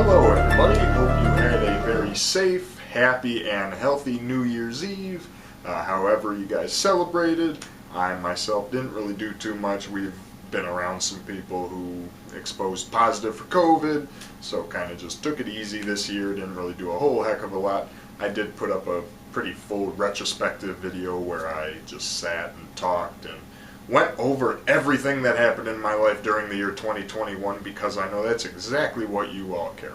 Hello everybody, hope you had a very safe, happy, and healthy New Year's Eve. However you guys celebrated. I myself didn't really do too much. We've been around some people who exposed positive for COVID, so kind of just took it easy this year, didn't really do a whole heck of a lot. I did put up a pretty full retrospective video where I just sat and talked and went over everything that happened in my life during the year 2021 because I know that's exactly what you all care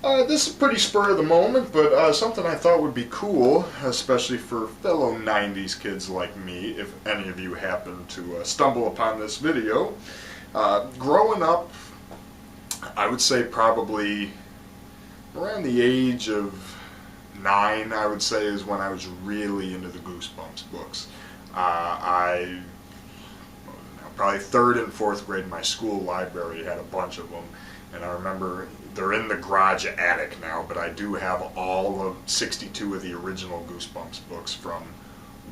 about. This is pretty spur of the moment, but something I thought would be cool, especially for fellow 90s kids like me, if any of you happen to stumble upon this video. Growing up, I would say probably around the age of 9, I would say, is when I was really into the Goosebumps books. Probably 3rd and 4th grade, my school library had a bunch of them, and I remember they're in the garage attic now, but I do have all of 62 of the original Goosebumps books, from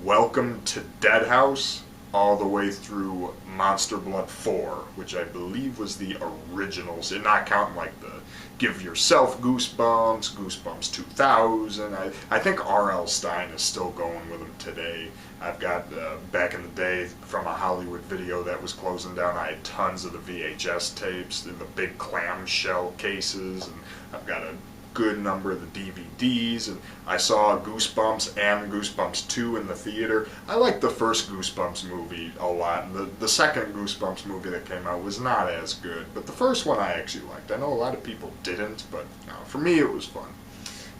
Welcome to Dead House all the way through Monster Blood 4, which I believe was the originals, and not counting like the Give Yourself Goosebumps, Goosebumps 2000. I think R.L. Stine is still going with them today. I've got, back in the day, from a Hollywood video that was closing down, I had tons of the VHS tapes in the big clamshell cases, and I've got a good number of the DVDs, and I saw Goosebumps and Goosebumps 2 in the theater. I liked the first Goosebumps movie a lot, and the second Goosebumps movie that came out was not as good, but the first one I actually liked. I know a lot of people didn't, but for me it was fun.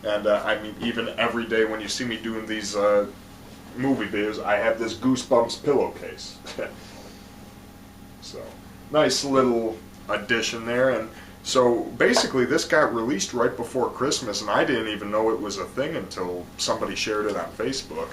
And I mean, even every day when you see me doing these movie videos, I have this Goosebumps pillowcase. So, nice little addition there. And so basically this got released right before Christmas, and I didn't even know it was a thing until somebody shared it on Facebook.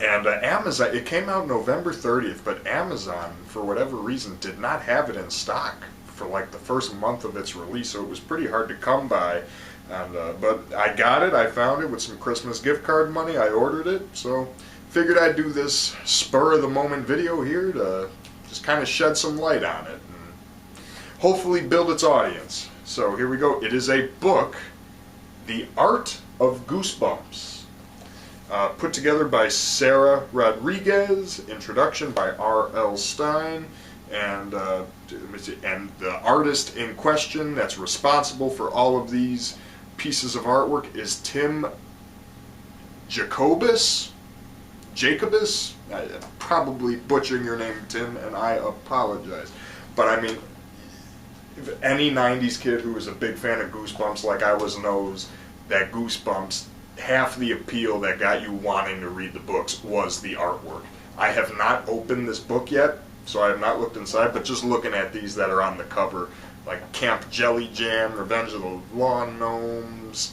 And Amazon, it came out November 30th, but Amazon, for whatever reason, did not have it in stock for like the first month of its release, so it was pretty hard to come by. And but I got it, I found it with some Christmas gift card money, I ordered it, so figured I'd do this spur of the moment video here to just kind of shed some light on it. Hopefully build its audience. So here we go. It is a book, The Art of Goosebumps, put together by Sarah Rodriguez, introduction by R.L. Stine, and the artist in question that's responsible for all of these pieces of artwork is Tim Jacobus. I'm probably butchering your name, Tim, and I apologize. But I mean, if any 90s kid who was a big fan of Goosebumps like I was knows that Goosebumps, half the appeal that got you wanting to read the books was the artwork. I have not opened this book yet, so I have not looked inside, but just looking at these that are on the cover, like Camp Jelly Jam, Revenge of the Lawn Gnomes,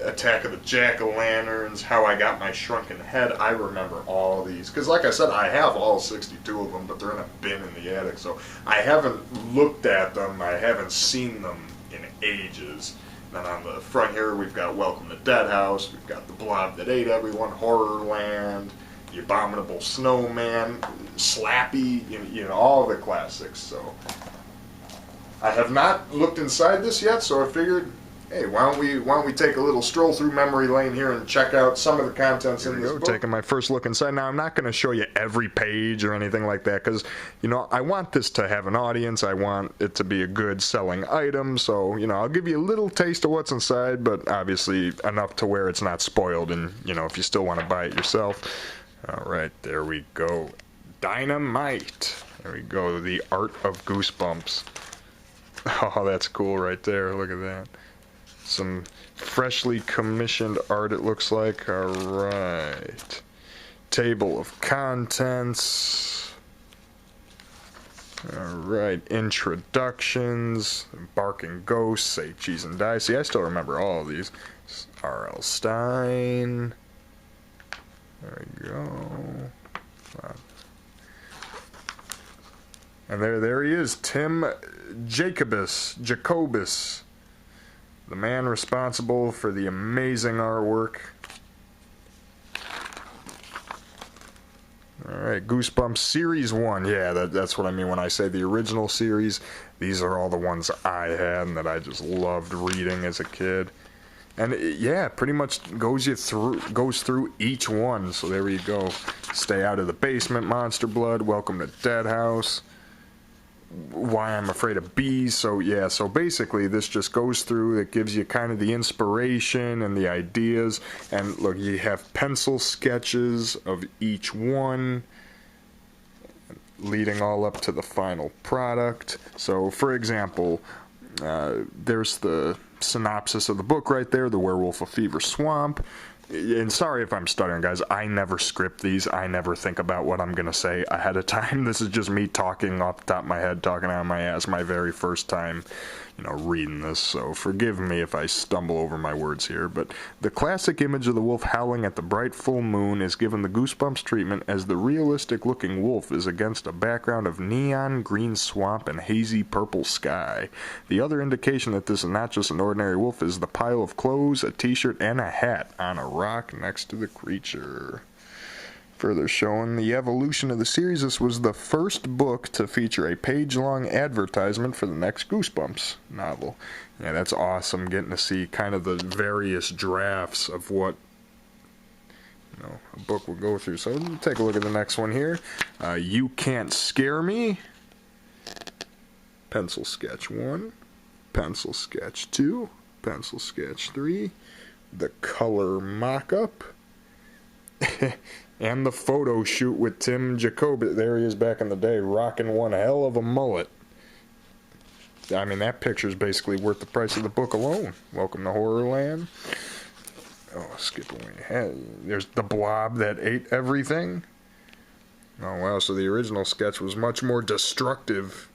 Attack of the Jack-o'-lanterns, How I Got My Shrunken Head, I remember all these. Because like I said, I have all 62 of them, but they're in a bin in the attic, so I haven't looked at them, I haven't seen them in ages. Then on the front here, we've got Welcome to Dead House, we've got The Blob That Ate Everyone, Horrorland, The Abominable Snowman, Slappy, you know, all the classics. So I have not looked inside this yet, so I figured, hey, why don't we take a little stroll through memory lane here and check out some of the contents in this book. Taking my first look inside. Now, I'm not going to show you every page or anything like that, because, you know, I want this to have an audience. I want it to be a good selling item, so, you know, I'll give you a little taste of what's inside, but obviously enough to where it's not spoiled, and, you know, if you still want to buy it yourself. All right, there we go. Dynamite. There we go. The Art of Goosebumps. Oh, that's cool right there. Look at that. Some freshly commissioned art, it looks like. All right. Table of contents. All right. Introductions. Barking Ghosts. Say Cheese and Die. See, I still remember all of these. R.L. Stine. There we go. Wow. And there he is, Tim Jacobus, the man responsible for the amazing artwork. Alright, Goosebumps Series One. Yeah, that's what I mean when I say the original series. These are all the ones I had and that I just loved reading as a kid. And yeah, pretty much goes through each one. So there you go. Stay Out of the Basement, Monster Blood, Welcome to Dead House, Why I'm Afraid of Bees. So yeah, so basically this just goes through, it gives you kind of the inspiration and the ideas. And look, you have pencil sketches of each one, leading all up to the final product. So for example, there's the synopsis of the book right there, The Werewolf of Fever Swamp. And sorry if I'm stuttering, guys. I never script these. I never think about what I'm going to say ahead of time. This is just me talking off the top of my head, talking out of my ass, my very first time, reading this. So forgive me if I stumble over my words here. But the classic image of the wolf howling at the bright full moon is given the Goosebumps treatment as the realistic-looking wolf is against a background of neon green swamp and hazy purple sky. The other indication that this is not just an ordinary wolf is the pile of clothes, a t-shirt, and a hat on a rock next to the creature. Further showing the evolution of the series, this was the first book to feature a page-long advertisement for the next Goosebumps novel. Yeah, that's awesome, getting to see kind of the various drafts of what a book will go through. So take a look at the next one here. You Can't Scare Me. Pencil sketch 1, pencil sketch 2, pencil sketch 3, the color mock-up, and the photo shoot with Tim Jacobus. There he is back in the day, rocking one hell of a mullet. I mean, that picture's basically worth the price of the book alone. Welcome to Horrorland. Oh, skip away. There's the blob that ate everything. Oh, wow, so the original sketch was much more destructive,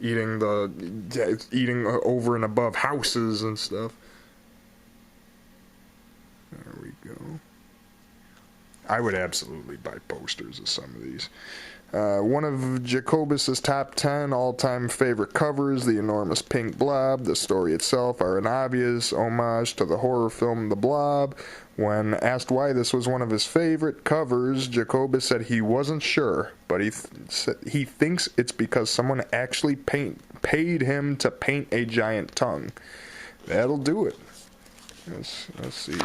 eating over and above houses and stuff. There we go. I would absolutely buy posters of some of these. One of Jacobus's top 10 all-time favorite covers, the enormous pink blob. The story itself are an obvious homage to the horror film The Blob. When asked why this was one of his favorite covers, Jacobus said he wasn't sure, but he thinks it's because someone actually paid him to paint a giant tongue. That'll do it. Let's see.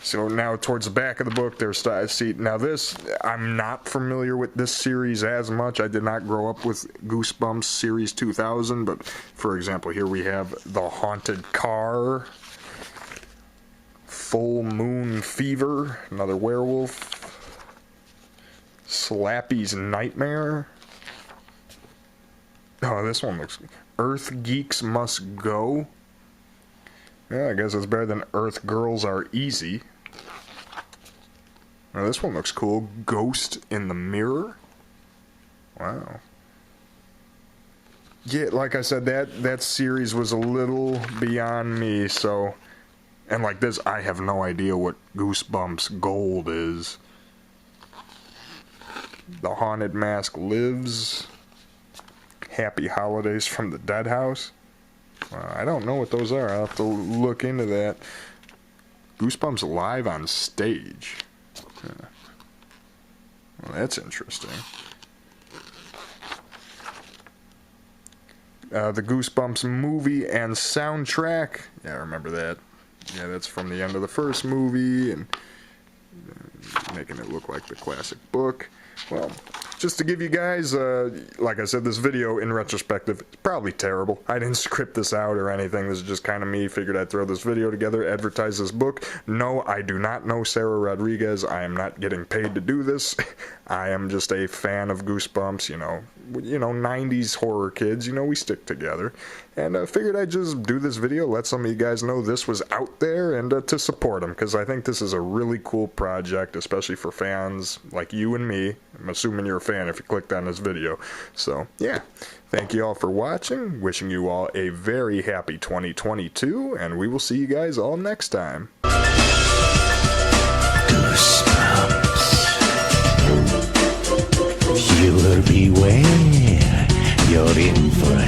So now towards the back of the book, there's now this, I'm not familiar with this series as much. I did not grow up with Goosebumps Series 2000, but for example, here we have The Haunted Car, Full Moon Fever, another werewolf, Slappy's Nightmare. Oh, this one looks, Earth Geeks Must Go. Yeah, I guess it's better than Earth Girls Are Easy. Now this one looks cool. Ghost in the Mirror. Wow. Yeah, like I said, that series was a little beyond me, so... And like this, I have no idea what Goosebumps Gold is. The Haunted Mask Lives. Happy Holidays from the Dead House. I don't know what those are. I'll have to look into that. Goosebumps Live on Stage. Well, that's interesting. The Goosebumps movie and soundtrack. Yeah, I remember that. Yeah, that's from the end of the first movie, and making it look like the classic book. Well, just to give you guys, like I said, this video, in retrospective, is probably terrible. I didn't script this out or anything. This is just kind of me. Figured I'd throw this video together, advertise this book. No, I do not know Sarah Rodriguez. I am not getting paid to do this. I am just a fan of Goosebumps, 90s horror kids, we stick together. And I figured I'd just do this video, let some of you guys know this was out there, and to support them, because I think this is a really cool project, especially for fans like you and me. I'm assuming you're a fan if you clicked on this video. So, yeah. Thank you all for watching. Wishing you all a very happy 2022, and we will see you guys all next time. Viewer beware, you're in for